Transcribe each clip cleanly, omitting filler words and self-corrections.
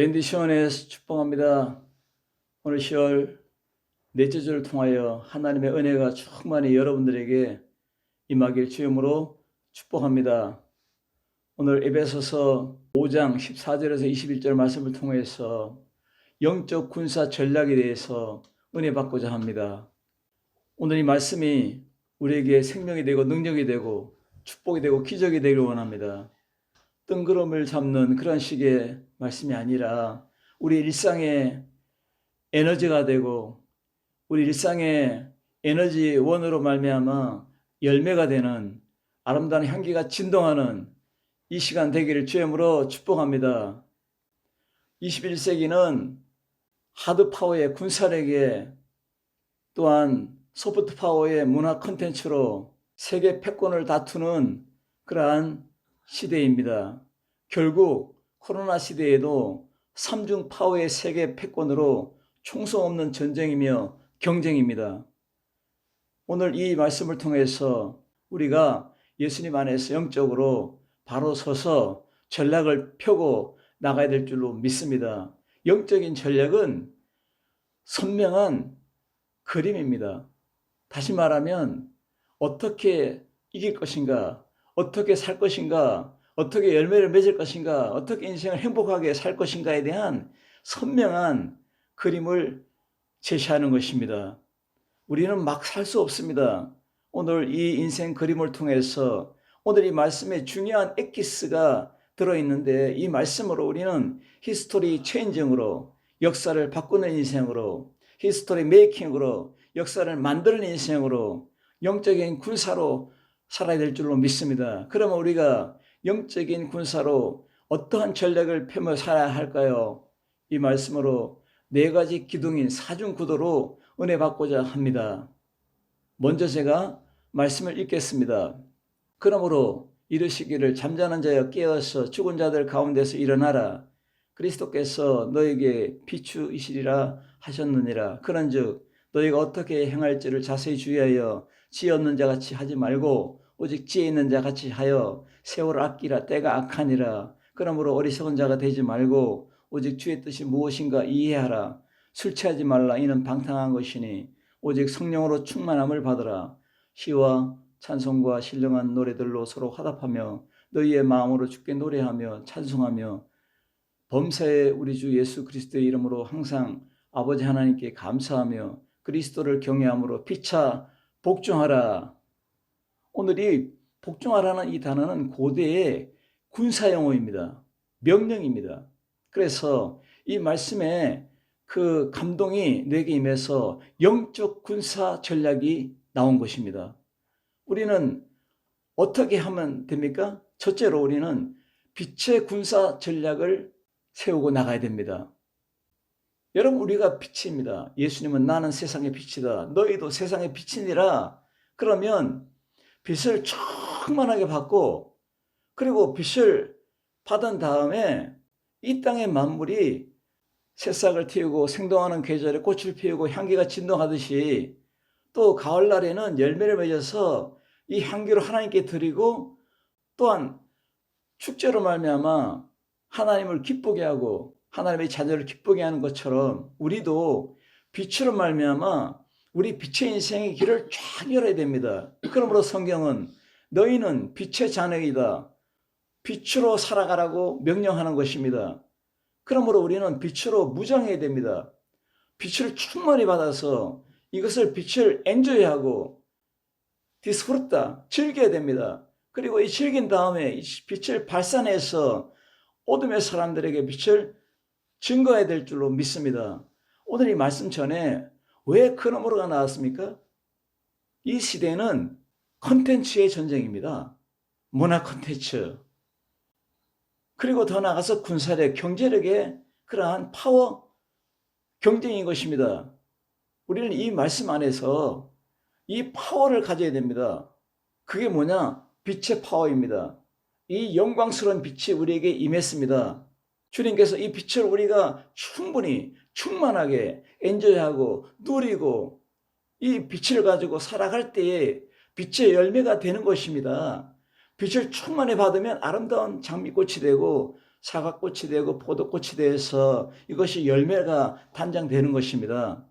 밴디시온에서 축복합니다. 오늘 10월 넷째 주를 통하여 하나님의 은혜가 충만히 여러분들에게 임하길 주임으로 축복합니다. 오늘 에베소서 5장 14절에서 21절 말씀을 통해서 영적 군사 전략에 대해서 은혜 받고자 합니다. 오늘 이 말씀이 우리에게 생명이 되고 능력이 되고 축복이 되고 기적이 되기를 원합니다. 뜬구름을 잡는 그런 식의 말씀이 아니라 우리 일상의 에너지가 되고 우리 일상의 에너지원으로 말미암아 열매가 되는 아름다운 향기가 진동하는 이 시간 되기를 주임으로 축복합니다. 21세기는 하드파워의 군사력에 또한 소프트파워의 문화 콘텐츠로 세계 패권을 다투는 그러한 시대입니다. 결국 코로나 시대에도 삼중 파워의 세계 패권으로 총성 없는 전쟁이며 경쟁입니다. 오늘 이 말씀을 통해서 우리가 예수님 안에서 영적으로 바로 서서 전략을 펴고 나가야 될 줄로 믿습니다. 영적인 전략은 선명한 그림입니다. 다시 말하면 어떻게 이길 것인가, 어떻게 살 것인가, 어떻게 열매를 맺을 것인가, 어떻게 인생을 행복하게 살 것인가에 대한 선명한 그림을 제시하는 것입니다. 우리는 막 살 수 없습니다. 오늘 이 인생 그림을 통해서 오늘 이 말씀에 중요한 엑기스가 들어있는데 이 말씀으로 우리는 히스토리 체인징으로 역사를 바꾸는 인생으로 히스토리 메이킹으로 역사를 만드는 인생으로 영적인 군사로 살아야 될 줄로 믿습니다. 그러면 우리가 영적인 군사로 어떠한 전략을 펴며 살아야 할까요? 이 말씀으로 4가지 기둥인 사중구도로 은혜 받고자 합니다. 먼저 제가 말씀을 읽겠습니다. 그러므로 이르시기를 잠자는 자여 깨어서 죽은 자들 가운데서 일어나라. 그리스도께서 너에게 비추이시리라 하셨느니라. 그런즉 너희가 어떻게 행할지를 자세히 주의하여 지혜 없는 자같이 하지 말고 오직 지혜 있는 자같이 하여 세월을 아끼라. 때가 악하니라. 그러므로 어리석은 자가 되지 말고 오직 주의 뜻이 무엇인가 이해하라. 술 취하지 말라. 이는 방탕한 것이니 오직 성령으로 충만함을 받으라. 시와 찬송과 신령한 노래들로 서로 화답하며 너희의 마음으로 주께 노래하며 찬송하며 범사에 우리 주 예수 그리스도의 이름으로 항상 아버지 하나님께 감사하며 그리스도를 경외함으로 피차 복종하라. 오늘 이 복종하라는 이 단어는 고대의 군사용어입니다. 명령입니다. 그래서 이 말씀에 그 감동이 내게 임해서 영적 군사 전략이 나온 것입니다. 우리는 어떻게 하면 됩니까? 첫째로 우리는 빛의 군사 전략을 세우고 나가야 됩니다. 여러분, 우리가 빛입니다. 예수님은 나는 세상의 빛이다. 너희도 세상의 빛이니라. 그러면 빛을 충만하게 받고 그리고 빛을 받은 다음에 이 땅의 만물이 새싹을 틔우고 생동하는 계절에 꽃을 피우고 향기가 진동하듯이 또 가을날에는 열매를 맺어서 이 향기로 하나님께 드리고 또한 축제로 말미암아 하나님을 기쁘게 하고 하나님의 자녀를 기쁘게 하는 것처럼 우리도 빛으로 말미암아 우리 빛의 인생의 길을 쫙 열어야 됩니다. 그러므로 성경은 너희는 빛의 자녀이다. 빛으로 살아가라고 명령하는 것입니다. 그러므로 우리는 빛으로 무장해야 됩니다. 빛을 충만히 받아서 이것을 빛을 엔조이하고 디스프루타 즐겨야 됩니다. 그리고 이 즐긴 다음에 이 빛을 발산해서 어둠의 사람들에게 빛을 증거해야 될 줄로 믿습니다. 오늘 이 말씀 전에 왜 그러므로가 나왔습니까? 이 시대는 콘텐츠의 전쟁입니다. 문화 콘텐츠. 그리고 더 나아가서 군사력, 경제력의 그러한 파워 경쟁인 것입니다. 우리는 이 말씀 안에서 이 파워를 가져야 됩니다. 그게 뭐냐? 빛의 파워입니다. 이 영광스러운 빛이 우리에게 임했습니다. 주님께서 이 빛을 우리가 충분히 충만하게 엔조이하고 누리고 이 빛을 가지고 살아갈 때에 빛의 열매가 되는 것입니다. 빛을 충만히 받으면 아름다운 장미꽃이 되고 사과꽃이 되고 포도꽃이 되어서 이것이 열매가 단장되는 것입니다.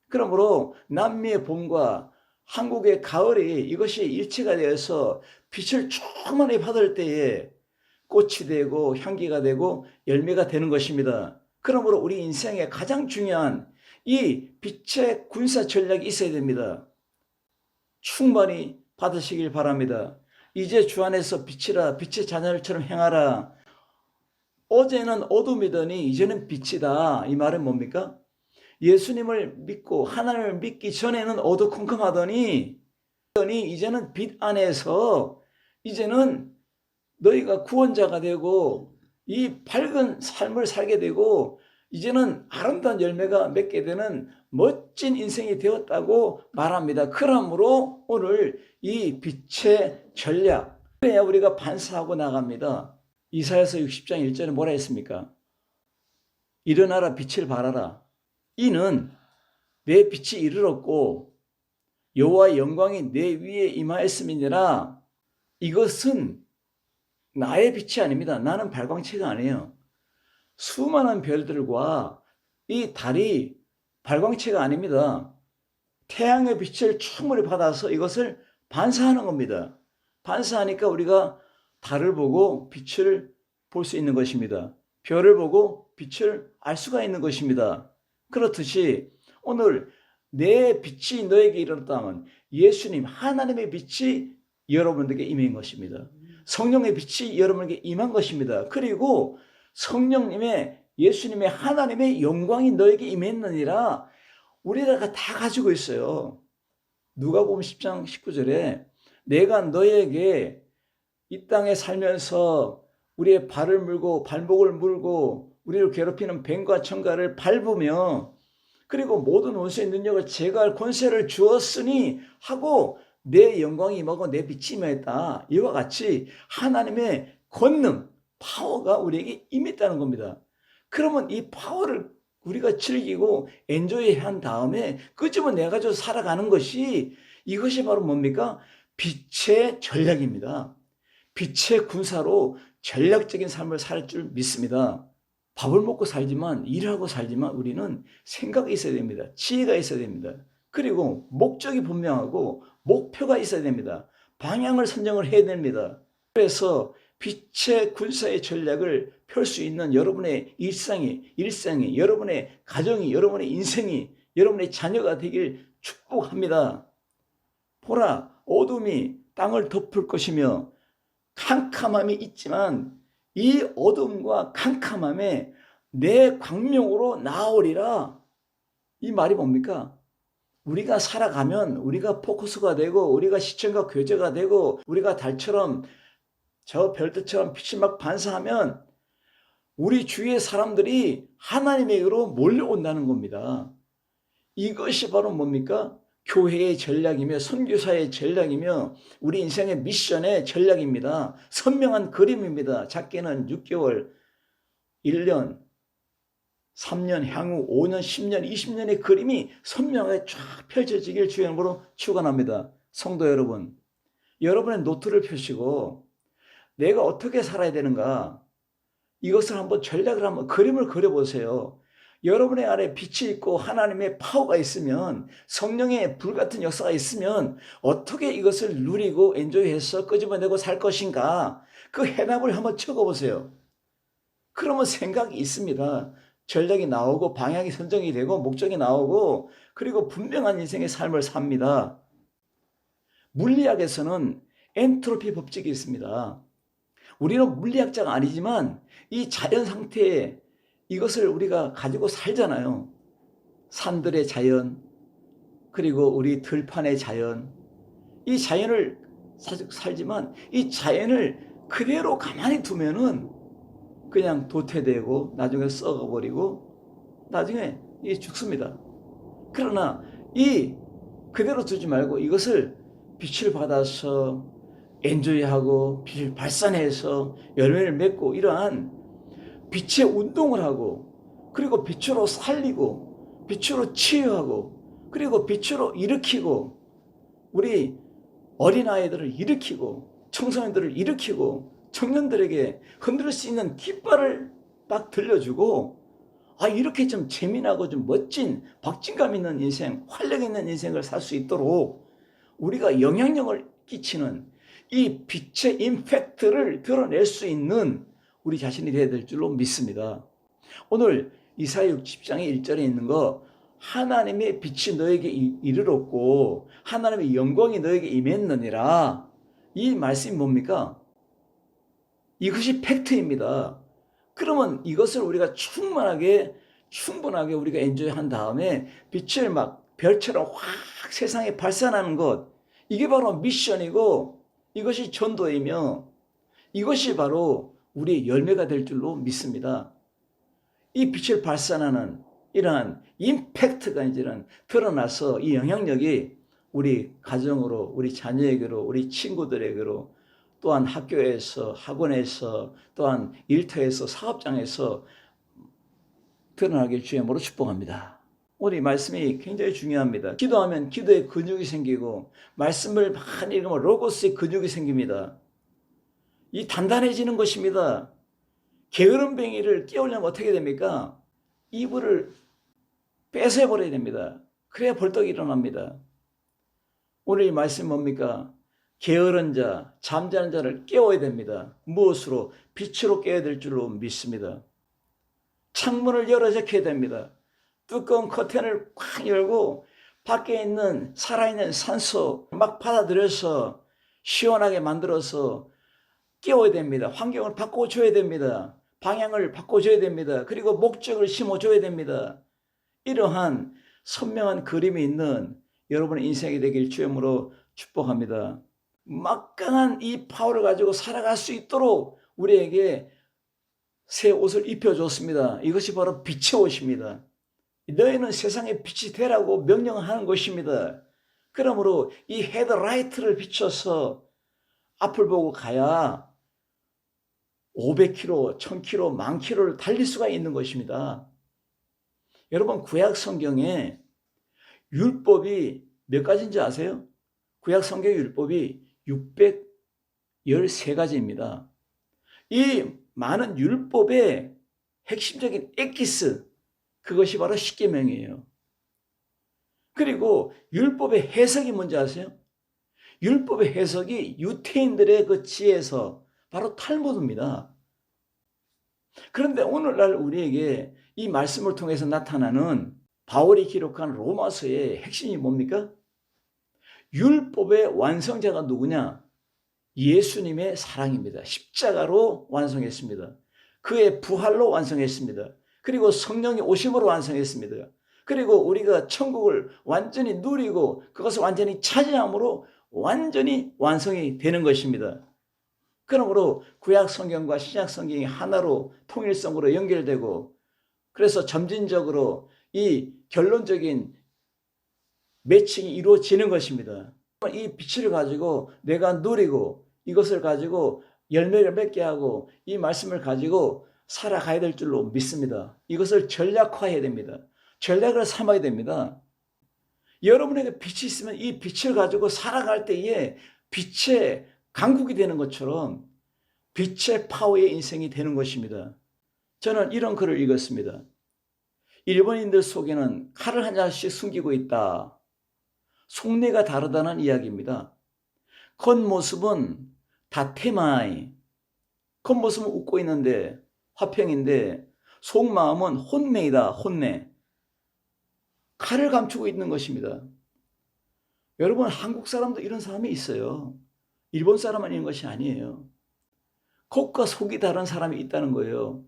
그러므로 남미의 봄과 한국의 가을이 이것이 일치가 되어서 빛을 충만히 받을 때에 꽃이 되고 향기가 되고 열매가 되는 것입니다. 그러므로 우리 인생에 가장 중요한 이 빛의 군사 전략이 있어야 됩니다. 충만히 받으시길 바랍니다. 이제 주 안에서 빛이라, 빛의 자녀들처럼 행하라. 어제는 어둠이더니 이제는 빛이다. 이 말은 뭡니까? 예수님을 믿고 하나님을 믿기 전에는 어두컴컴하더니 이제는 빛 안에서 이제는 너희가 구원자가 되고 이 밝은 삶을 살게 되고 이제는 아름다운 열매가 맺게 되는 멋진 인생이 되었다고 말합니다. 그러므로 오늘 이 빛의 전략, 그래야 우리가 반사하고 나갑니다. 이사야서 60장 1절에 뭐라 했습니까? 일어나라 빛을 발하라. 이는 내 빛이 이르렀고 여호와의 영광이 내 위에 임하였음이니라. 이것은 나의 빛이 아닙니다. 나는 발광체가 아니에요. 수많은 별들과 이 달이 발광체가 아닙니다. 태양의 빛을 충분히 받아서 이것을 반사하는 겁니다. 반사하니까 우리가 달을 보고 빛을 볼 수 있는 것입니다. 별을 보고 빛을 알 수가 있는 것입니다. 그렇듯이 오늘 내 빛이 너에게 이르렀다면 예수님 하나님의 빛이 여러분들에게 임한 것입니다. 성령의 빛이 여러분에게 임한 것입니다. 그리고 성령님의 예수님의 하나님의 영광이 너에게 임했느니라. 우리가 다 가지고 있어요. 누가복음 10장 19절에 내가 너에게 이 땅에 살면서 우리의 발을 물고 발목을 물고 우리를 괴롭히는 뱀과 청가를 밟으며 그리고 모든 원수의 능력을 제거할 권세를 주었으니 하고 내 영광이 임하고 내 빛이 임했다. 이와 같이 하나님의 권능, 파워가 우리에게 임했다는 겁니다. 그러면 이 파워를 우리가 즐기고 엔조이 한 다음에 그 집을 내가지고 살아가는 것이 이것이 바로 뭡니까? 빛의 전략입니다. 빛의 군사로 전략적인 삶을 살 줄 믿습니다. 밥을 먹고 살지만 일하고 살지만 우리는 생각이 있어야 됩니다. 지혜가 있어야 됩니다. 그리고 목적이 분명하고 목표가 있어야 됩니다. 방향을 선정을 해야 됩니다. 그래서 빛의 군사의 전략을 펼 수 있는 여러분의 일상이 여러분의 가정이 여러분의 인생이 여러분의 자녀가 되길 축복합니다. 보라 어둠이 땅을 덮을 것이며 캄캄함이 있지만 이 어둠과 캄캄함에 내 광명으로 나오리라. 이 말이 뭡니까? 우리가 살아가면 우리가 포커스가 되고 우리가 시청과 교제가 되고 우리가 달처럼 저 별들처럼 빛이 막 반사하면 우리 주위의 사람들이 하나님에게로 몰려온다는 겁니다. 이것이 바로 뭡니까? 교회의 전략이며 선교사의 전략이며 우리 인생의 미션의 전략입니다. 선명한 그림입니다. 작게는 6개월, 1년, 3년, 향후 5년, 10년, 20년의 그림이 선명하게 쫙 펼쳐지길 주의 이름으로 축원합니다. 성도 여러분, 여러분의 노트를 펴시고 내가 어떻게 살아야 되는가? 이것을 한번 전략을 한번 그림을 그려보세요. 여러분의 안에 빛이 있고 하나님의 파워가 있으면 성령의 불같은 역사가 있으면 어떻게 이것을 누리고 엔조이해서 끄집어내고 살 것인가? 그 해답을 한번 적어보세요. 그러면 생각이 있습니다. 전략이 나오고 방향이 선정이 되고 목적이 나오고 그리고 분명한 인생의 삶을 삽니다. 물리학에서는 엔트로피 법칙이 있습니다. 우리는 물리학자가 아니지만 이 자연 상태에 이것을 우리가 가지고 살잖아요. 산들의 자연, 그리고 우리 들판의 자연. 이 자연을 살지만 이 자연을 그대로 가만히 두면은 그냥 도태되고 나중에 썩어버리고 나중에 죽습니다. 그러나 이 그대로 두지 말고 이것을 빛을 받아서 엔조이하고 빛을 발산해서 열매를 맺고 이러한 빛의 운동을 하고 그리고 빛으로 살리고 빛으로 치유하고 그리고 빛으로 일으키고 우리 어린아이들을 일으키고 청소년들을 일으키고 청년들에게 흔들 수 있는 깃발을 딱 들려주고, 이렇게 좀 재미나고 좀 멋진 박진감 있는 인생, 활력 있는 인생을 살 수 있도록 우리가 영향력을 끼치는 이 빛의 임팩트를 드러낼 수 있는 우리 자신이 되어야 될 줄로 믿습니다. 오늘 이사야 60장의 1절에 있는 거, 하나님의 빛이 너에게 이르렀고 하나님의 영광이 너에게 임했느니라, 이 말씀이 뭡니까? 이것이 팩트입니다. 그러면 이것을 우리가 충분하게 우리가 엔조이한 다음에 빛을 막 별처럼 확 세상에 발산하는 것, 이게 바로 미션이고 이것이 전도이며 이것이 바로 우리의 열매가 될 줄로 믿습니다. 이 빛을 발산하는 이러한 임팩트가 이제는 드러나서 이 영향력이 우리 가정으로, 우리 자녀에게로, 우리 친구들에게로, 또한 학교에서, 학원에서, 또한 일터에서, 사업장에서 드러나길 주의 이름으로 축복합니다. 오늘 이 말씀이 굉장히 중요합니다. 기도하면 기도에 근육이 생기고, 말씀을 많이 읽으면 로고스의 근육이 생깁니다. 이 단단해지는 것입니다. 게으름뱅이를 깨우려면 어떻게 됩니까? 이불을 뺏어버려야 됩니다. 그래야 벌떡 일어납니다. 오늘 이 말씀이 뭡니까? 게으른 자, 잠자는 자를 깨워야 됩니다. 무엇으로? 빛으로 깨워야 될 줄로 믿습니다. 창문을 열어 제껴야 됩니다. 두꺼운 커튼을 꽉 열고 밖에 있는 살아있는 산소 막 받아들여서 시원하게 만들어서 깨워야 됩니다. 환경을 바꿔줘야 됩니다. 방향을 바꿔줘야 됩니다. 그리고 목적을 심어줘야 됩니다. 이러한 선명한 그림이 있는 여러분의 인생이 되길 주님으로 축복합니다. 막강한 이 파워를 가지고 살아갈 수 있도록 우리에게 새 옷을 입혀줬습니다. 이것이 바로 빛의 옷입니다. 너희는 세상에 빛이 되라고 명령하는 것입니다. 그러므로 이 헤드라이트를 비춰서 앞을 보고 가야 500km, 1000km, 10,000km를 달릴 수가 있는 것입니다. 여러분, 구약 성경에 율법이 몇 가지인지 아세요? 구약 성경의 율법이 613가지입니다. 이 많은 율법의 핵심적인 엑기스, 그것이 바로 십계명이에요. 그리고 율법의 해석이 뭔지 아세요? 율법의 해석이 유태인들의 그 지혜에서 바로 탈무드입니다. 그런데 오늘날 우리에게 이 말씀을 통해서 나타나는 바울이 기록한 로마서의 핵심이 뭡니까? 율법의 완성자가 누구냐? 예수님의 사랑입니다. 십자가로 완성했습니다. 그의 부활로 완성했습니다. 그리고 성령의 오심으로 완성했습니다. 그리고 우리가 천국을 완전히 누리고 그것을 완전히 차지함으로 완전히 완성이 되는 것입니다. 그러므로 구약 성경과 신약 성경이 하나로 통일성으로 연결되고, 그래서 점진적으로 이 결론적인 매칭이 이루어지는 것입니다. 이 빛을 가지고 내가 누리고 이것을 가지고 열매를 맺게 하고 이 말씀을 가지고 살아가야 될 줄로 믿습니다. 이것을 전략화해야 됩니다. 전략을 삼아야 됩니다. 여러분에게 빛이 있으면 이 빛을 가지고 살아갈 때에 빛의 강국이 되는 것처럼 빛의 파워의 인생이 되는 것입니다. 저는 이런 글을 읽었습니다. 일본인들 속에는 칼을 한 잔씩 숨기고 있다. 속내가 다르다는 이야기입니다. 겉모습은 다 테마이, 겉모습은 웃고 있는데 화평인데 속마음은 혼내이다. 혼내. 칼을 감추고 있는 것입니다. 여러분, 한국 사람도 이런 사람이 있어요. 일본 사람만 있는 것이 아니에요. 겉과 속이 다른 사람이 있다는 거예요.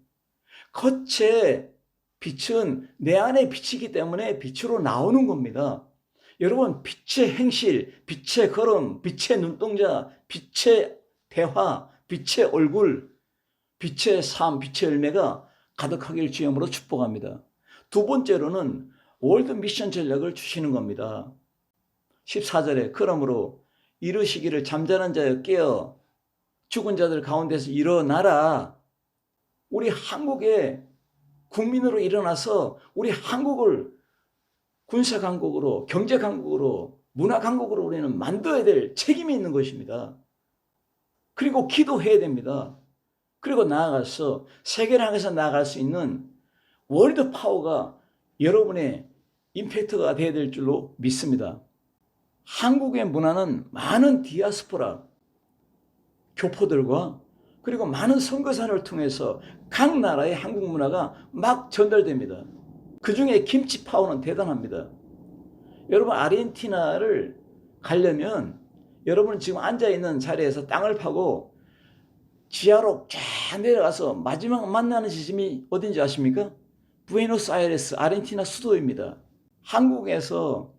겉의 빛은 내 안에 빛이기 때문에 빛으로 나오는 겁니다. 여러분, 빛의 행실, 빛의 걸음, 빛의 눈동자, 빛의 대화, 빛의 얼굴, 빛의 삶, 빛의 열매가 가득하길 주님으로 축복합니다. 두 번째로는 월드 미션 전략을 주시는 겁니다. 14절에 그러므로 이르시기를 잠자는 자여 깨어 죽은 자들 가운데서 일어나라. 우리 한국의 국민으로 일어나서 우리 한국을 군사 강국으로, 경제 강국으로, 문화 강국으로 우리는 만들어야 될 책임이 있는 것입니다. 그리고 기도해야 됩니다. 그리고 나아가서 세계를 향해서 나아갈 수 있는 월드 파워가 여러분의 임팩트가 되어야 될 줄로 믿습니다. 한국의 문화는 많은 디아스포라 교포들과 그리고 많은 선교사를 통해서 각 나라의 한국 문화가 막 전달됩니다. 그 중에 김치 파워는 대단합니다. 여러분 아르헨티나를 가려면 여러분은 지금 앉아있는 자리에서 땅을 파고 지하로 쫙 내려가서 마지막 만나는 지점이 어딘지 아십니까? 부에노스아이레스 아르헨티나 수도입니다. 한국에서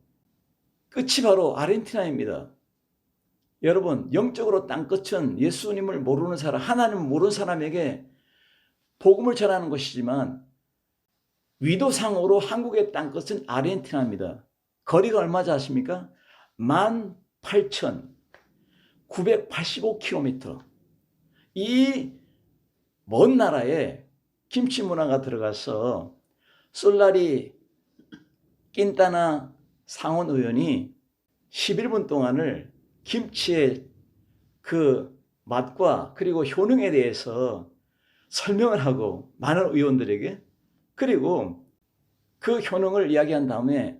끝이 바로 아르헨티나입니다. 여러분 영적으로 땅끝은 예수님을 모르는 사람, 하나님을 모르는 사람에게 복음을 전하는 것이지만 위도상으로 한국의 땅끝은 아르헨티나입니다. 거리가 얼마지 아십니까? 18,985km. 이 먼 나라에 김치 문화가 들어가서 솔라리 낀타나 상원 의원이 11분 동안을 김치의 그 맛과 그리고 효능에 대해서 설명을 하고 많은 의원들에게, 그리고 그 효능을 이야기한 다음에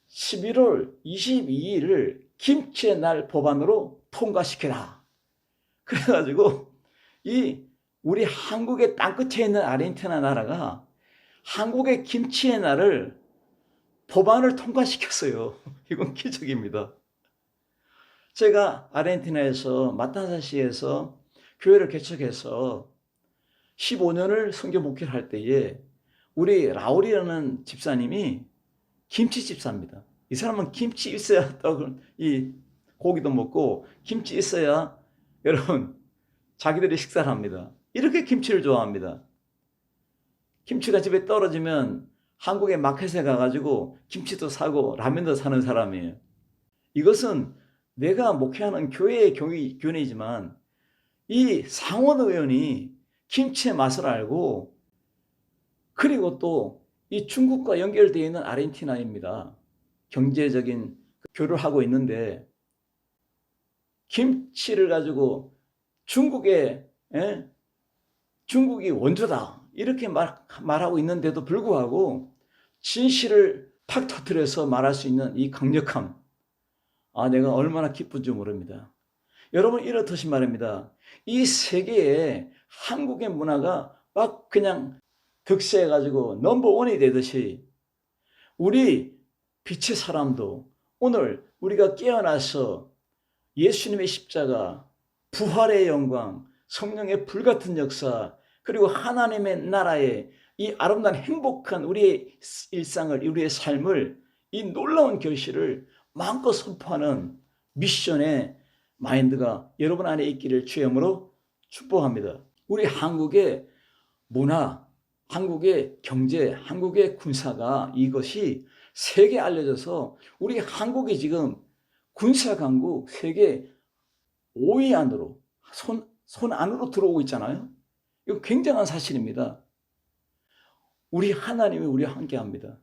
11월 22일을 김치의 날 법안으로 통과시켜라. 그래가지고 이 우리 한국의 땅끝에 있는 아르헨티나 나라가 한국의 김치의 날을 법안을 통과시켰어요. 이건 기적입니다. 제가 아르헨티나에서 마타사시에서 교회를 개척해서 15년을 선교 목회를 할 때에 우리 라울이라는 집사님이 김치 집사입니다. 이 사람은 김치 있어야 떡을, 이 고기도 먹고 김치 있어야 여러분 자기들이 식사를 합니다. 이렇게 김치를 좋아합니다. 김치가 집에 떨어지면 한국의 마켓에 가가지고 김치도 사고 라면도 사는 사람이에요. 이것은 내가 목회하는 교회의 교훈이지만 이 상원 의원이 김치의 맛을 알고, 그리고 또 이 중국과 연결되어 있는 아르헨티나입니다. 경제적인 교류를 하고 있는데 김치를 가지고 중국이 원조다 이렇게 말하고 있는데도 불구하고 진실을 팍 터뜨려서 말할 수 있는 이 강력함, 내가 얼마나 기쁜지 모릅니다. 여러분 이렇듯이 말입니다. 이 세계에 한국의 문화가 막 그냥 득세해가지고 넘버원이 되듯이 우리 빛의 사람도 오늘 우리가 깨어나서 예수님의 십자가, 부활의 영광, 성령의 불같은 역사, 그리고 하나님의 나라의 이 아름다운 행복한 우리의 일상을, 우리의 삶을, 이 놀라운 결실을 마음껏 선포하는 미션의 마인드가 여러분 안에 있기를 주의 이름으로 축복합니다. 우리 한국의 문화, 한국의 경제, 한국의 군사가 이것이 세계에 알려져서 우리 한국이 지금 군사 강국 세계 5위 안으로, 손 안으로 들어오고 있잖아요. 이거 굉장한 사실입니다. 우리 하나님이 우리와 함께합니다.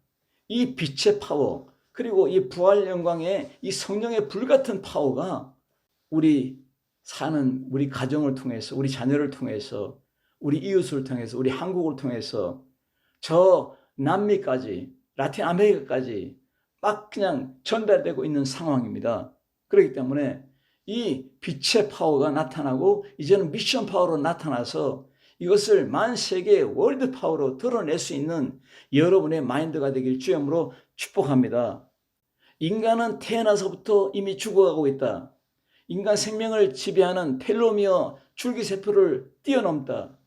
이 빛의 파워, 그리고 이 부활 영광의 이 성령의 불같은 파워가 우리 사는 우리 가정을 통해서, 우리 자녀를 통해서, 우리 이웃을 통해서, 우리 한국을 통해서 저 남미까지, 라틴 아메리카까지 막 그냥 전달되고 있는 상황입니다. 그렇기 때문에 이 빛의 파워가 나타나고 이제는 미션 파워로 나타나서 이것을 만세계 월드 파워로 드러낼 수 있는 여러분의 마인드가 되길 주의 이름으로 축복합니다. 인간은 태어나서부터 이미 죽어가고 있다. 인간 생명을 지배하는 텔로미어 줄기세포를 뛰어넘다.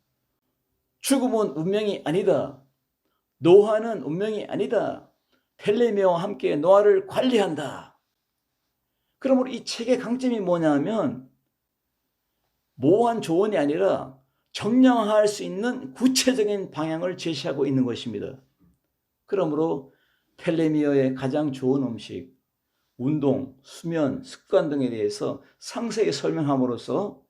죽음은 운명이 아니다. 노화는 운명이 아니다. 텔레미어와 함께 노화를 관리한다. 그러므로 이 책의 강점이 뭐냐면 모호한 조언이 아니라 정량화할 수 있는 구체적인 방향을 제시하고 있는 것입니다. 그러므로 텔레미어의 가장 좋은 음식, 운동, 수면, 습관 등에 대해서 상세히 설명함으로써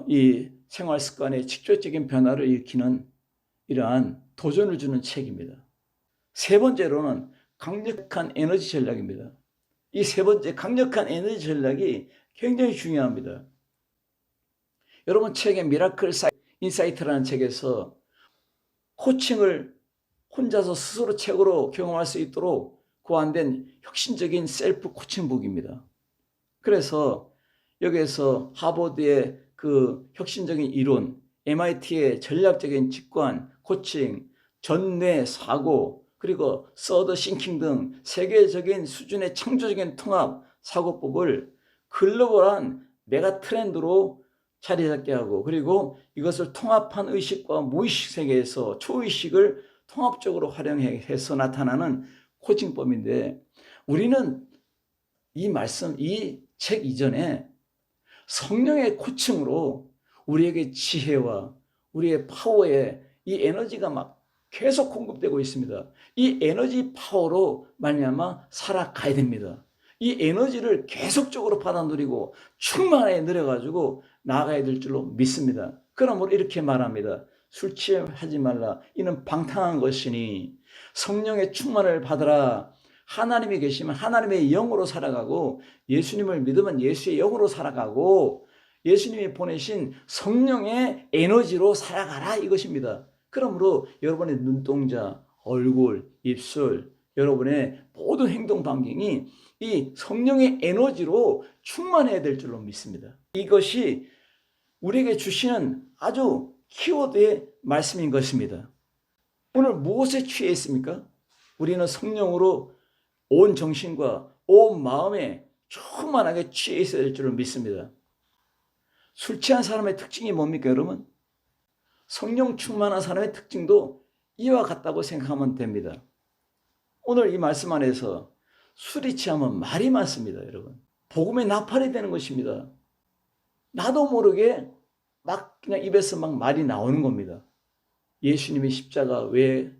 이 생활 습관의 직접적인 변화를 일으키는 이러한 도전을 주는 책입니다. 세 번째로는 강력한 에너지 전략입니다. 이 세 번째 강력한 에너지 전략이 굉장히 중요합니다. 여러분 책에 미라클 인사이트라는 책에서 코칭을 혼자서 스스로 책으로 경험할 수 있도록 고안된 혁신적인 셀프 코칭북입니다. 그래서 여기에서 하버드의 그 혁신적인 이론, MIT의 전략적인 직관, 코칭, 전뇌 사고, 그리고 서드 싱킹 등 세계적인 수준의 창조적인 통합 사고법을 글로벌한 메가 트렌드로 자리 잡게 하고, 그리고 이것을 통합한 의식과 무의식 세계에서 초의식을 통합적으로 활용해서 나타나는 코칭법인데, 우리는 이 말씀, 이 책 이전에 성령의 코칭으로 우리에게 지혜와 우리의 파워에 이 에너지가 막 계속 공급되고 있습니다. 이 에너지 파워로 말미암아 살아가야 됩니다. 이 에너지를 계속적으로 받아 누리고 충만하게 누려가지고 나아가야 될 줄로 믿습니다. 그러므로 이렇게 말합니다. 술 취하지 말라. 이는 방탕한 것이니 성령의 충만을 받으라. 하나님이 계시면 하나님의 영으로 살아가고, 예수님을 믿으면 예수의 영으로 살아가고, 예수님이 보내신 성령의 에너지로 살아가라 이것입니다. 그러므로 여러분의 눈동자, 얼굴, 입술, 여러분의 모든 행동 반경이 이 성령의 에너지로 충만해야 될 줄로 믿습니다. 이것이 우리에게 주시는 아주 키워드의 말씀인 것입니다. 오늘 무엇에 취해 있습니까? 우리는 성령으로 온 정신과 온 마음에 충만하게 취해 있어야 될 줄을 믿습니다. 술 취한 사람의 특징이 뭡니까, 여러분? 성령 충만한 사람의 특징도 이와 같다고 생각하면 됩니다. 오늘 이 말씀 안에서 술이 취하면 말이 많습니다, 여러분. 복음의 나팔이 되는 것입니다. 나도 모르게 막 그냥 입에서 막 말이 나오는 겁니다. 예수님이 십자가 왜,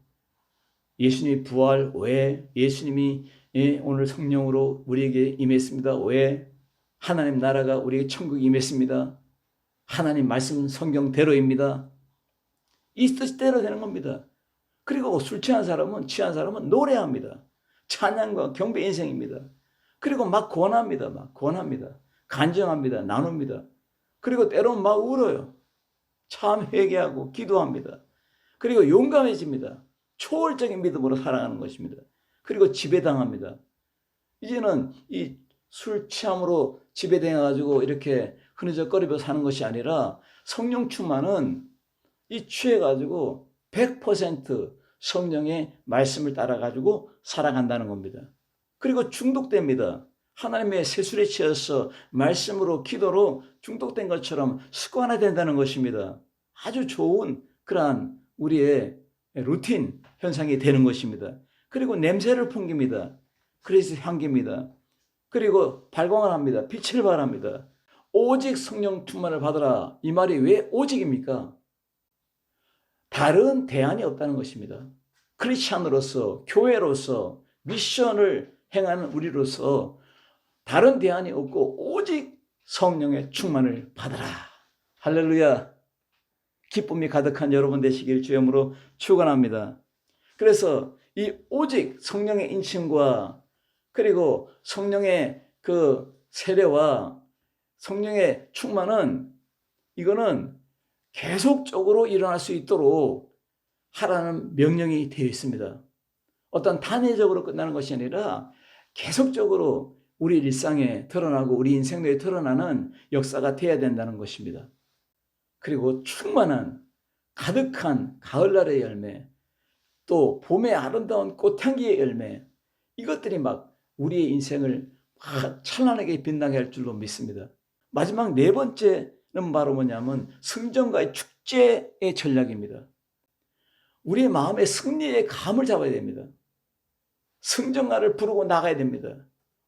예수님이 부활 왜, 예수님이 오늘 성령으로 우리에게 임했습니다. 왜? 하나님 나라가 우리에게 천국에 임했습니다. 하나님 말씀 성경대로입니다. 이 뜻대로 되는 겁니다. 그리고 술 취한 사람은 노래합니다. 찬양과 경배 인생입니다. 그리고 막 권합니다. 간증합니다. 나눕니다. 그리고 때로는 막 울어요. 참 회개하고 기도합니다. 그리고 용감해집니다. 초월적인 믿음으로 살아가는 것입니다. 그리고 지배당합니다. 이제는 이 술 취함으로 지배당해가지고 이렇게 흐느적거리며 사는 것이 아니라 성령 충만은 이 취해가지고 100% 성령의 말씀을 따라가지고 살아간다는 겁니다. 그리고 중독됩니다. 하나님의 세술에 취해서 말씀으로 기도로 중독된 것처럼 습관화된다는 것입니다. 아주 좋은 그러한 우리의 루틴 현상이 되는 것입니다. 그리고 냄새를 풍깁니다. 그리스도 향기입니다. 그리고 발광을 합니다. 빛을 발합니다. 오직 성령 충만을 받으라. 이 말이 왜 오직입니까? 다른 대안이 없다는 것입니다. 크리스찬으로서, 교회로서, 미션을 행하는 우리로서 다른 대안이 없고 오직 성령의 충만을 받으라. 할렐루야. 기쁨이 가득한 여러분 되시길 주님으로 축원합니다. 그래서 이 오직 성령의 인침과 그리고 성령의 그 세례와 성령의 충만은 이거는 계속적으로 일어날 수 있도록 하라는 명령이 되어 있습니다. 어떤 단회적으로 끝나는 것이 아니라 계속적으로 우리 일상에 드러나고 우리 인생에 드러나는 역사가 되어야 된다는 것입니다. 그리고 충만한 가득한 가을날의 열매, 또 봄의 아름다운 꽃향기의 열매, 이것들이 막 우리의 인생을 막 찬란하게 빛나게 할 줄로 믿습니다. 마지막 네 번째는 바로 뭐냐면 승전과의 축제의 전략입니다. 우리의 마음의 승리의 감을 잡아야 됩니다. 승전가를 부르고 나가야 됩니다.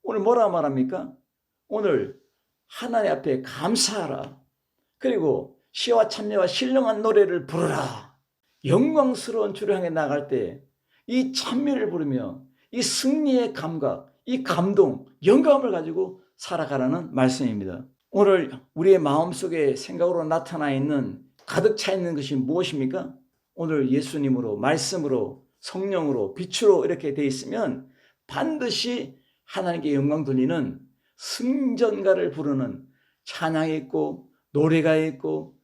오늘 뭐라 말합니까? 오늘 하나님 앞에 감사하라. 그리고 시와 참여와 신령한 노래를 부르라. 영광스러운 주를 향해 나갈 때 이 찬미를 부르며 이 승리의 감각, 이 감동, 영감을 가지고 살아가라는 말씀입니다. 오늘 우리의 마음속에 생각으로 나타나 있는 가득 차 있는 것이 무엇입니까? 오늘 예수님으로, 말씀으로, 성령으로, 빛으로 이렇게 되어 있으면 반드시 하나님께 영광 돌리는 승전가를 부르는 찬양이 있고 노래가 있고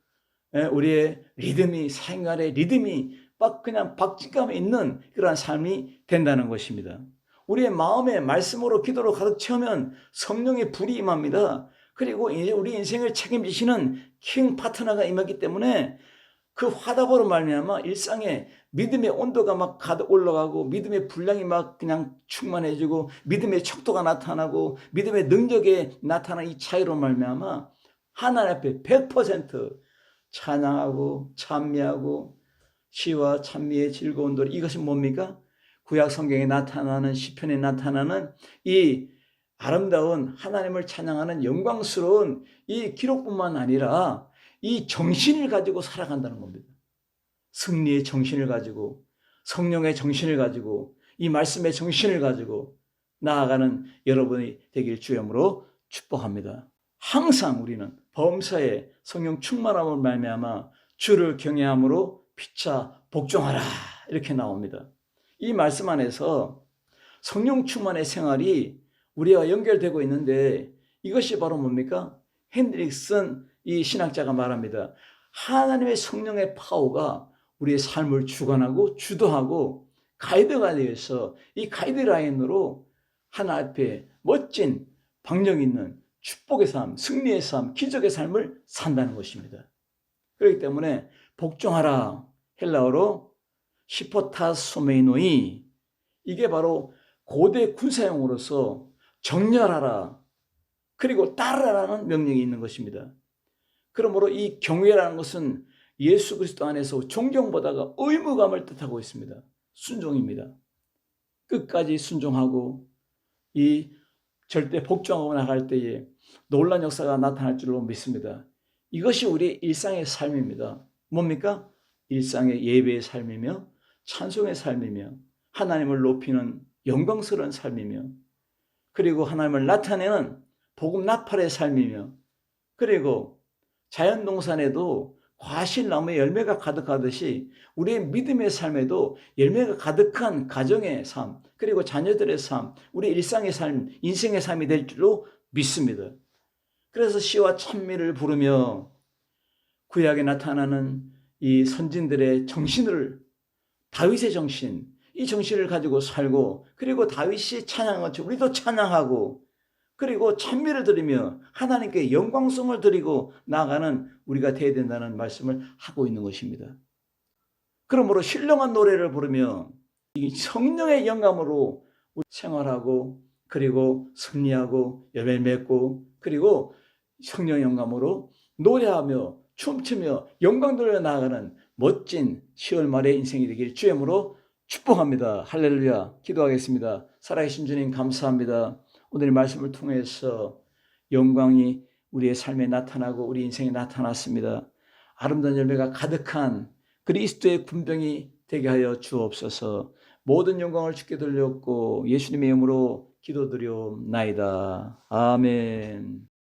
우리의 리듬이 사인간의 리듬이 막 그냥 박진감이 있는 그러한 삶이 된다는 것입니다. 우리의 마음에 말씀으로 기도로 가득 채우면 성령의 불이 임합니다. 그리고 이제 우리 인생을 책임지시는 킹 파트너가 임하기 때문에 그 화답으로 말미암아 일상에 믿음의 온도가 막 가득 올라가고 믿음의 분량이 막 그냥 충만해지고 믿음의 척도가 나타나고 믿음의 능력에 나타나는 이 차이로 말미암아 하나님 앞에 100% 찬양하고 찬미하고 시와 찬미의 즐거운 노래, 이것이 뭡니까? 구약 성경에 나타나는 시편에 나타나는 이 아름다운 하나님을 찬양하는 영광스러운 이 기록뿐만 아니라 이 정신을 가지고 살아간다는 겁니다. 승리의 정신을 가지고 성령의 정신을 가지고 이 말씀의 정신을 가지고 나아가는 여러분이 되길 주님으로 축복합니다. 항상 우리는 범사에 성령 충만함을 말미암아 주를 경외함으로 피차 복종하라 이렇게 나옵니다. 이 말씀 안에서 성령 충만의 생활이 우리와 연결되고 있는데 이것이 바로 뭡니까? 핸드릭슨 이 신학자가 말합니다. 하나님의 성령의 파워가 우리의 삶을 주관하고 주도하고 가이드가 되어서 이 가이드라인으로 하나 앞에 멋진 방력 있는 축복의 삶, 승리의 삶, 기적의 삶을 산다는 것입니다. 그렇기 때문에 복종하라, 헬라어로 시포타소메이노이, 이게 바로 고대 군사용어로서 정렬하라 그리고 따르라는 명령이 있는 것입니다. 그러므로 이 경외라는 것은 예수 그리스도 안에서 존경보다가 의무감을 뜻하고 있습니다. 순종입니다. 끝까지 순종하고 이 절대 복종하고 나갈 때에 놀라운 역사가 나타날 줄로 믿습니다. 이것이 우리 일상의 삶입니다. 뭡니까? 일상의 예배의 삶이며 찬송의 삶이며 하나님을 높이는 영광스러운 삶이며 그리고 하나님을 나타내는 복음 나팔의 삶이며 그리고 자연동산에도 과실나무의 열매가 가득하듯이 우리의 믿음의 삶에도 열매가 가득한 가정의 삶 그리고 자녀들의 삶, 우리 일상의 삶, 인생의 삶이 될 줄로 믿습니다. 그래서 시와 찬미를 부르며 구약에 나타나는 이 선진들의 정신을 다윗의 정신, 이 정신을 가지고 살고 그리고 다윗이 찬양한 것처럼 우리도 찬양하고 그리고 찬미를 드리며 하나님께 영광성을 드리고 나아가는 우리가 되어야 된다는 말씀을 하고 있는 것입니다. 그러므로 신령한 노래를 부르며 이 성령의 영감으로 생활하고 그리고 승리하고 열매 맺고 그리고 성령 영감으로 노래하며 춤추며 영광 돌려 나아가는 멋진 10월 말의 인생이 되길 주님으로 축복합니다. 할렐루야. 기도하겠습니다. 살아계신 주님 감사합니다. 오늘 말씀을 통해서 영광이 우리의 삶에 나타나고 우리 인생에 나타났습니다. 아름다운 열매가 가득한 그리스도의 군병이 되게 하여 주옵소서. 모든 영광을 주께 돌렸고 예수님의 이름으로 기도드리옵나이다. 아멘.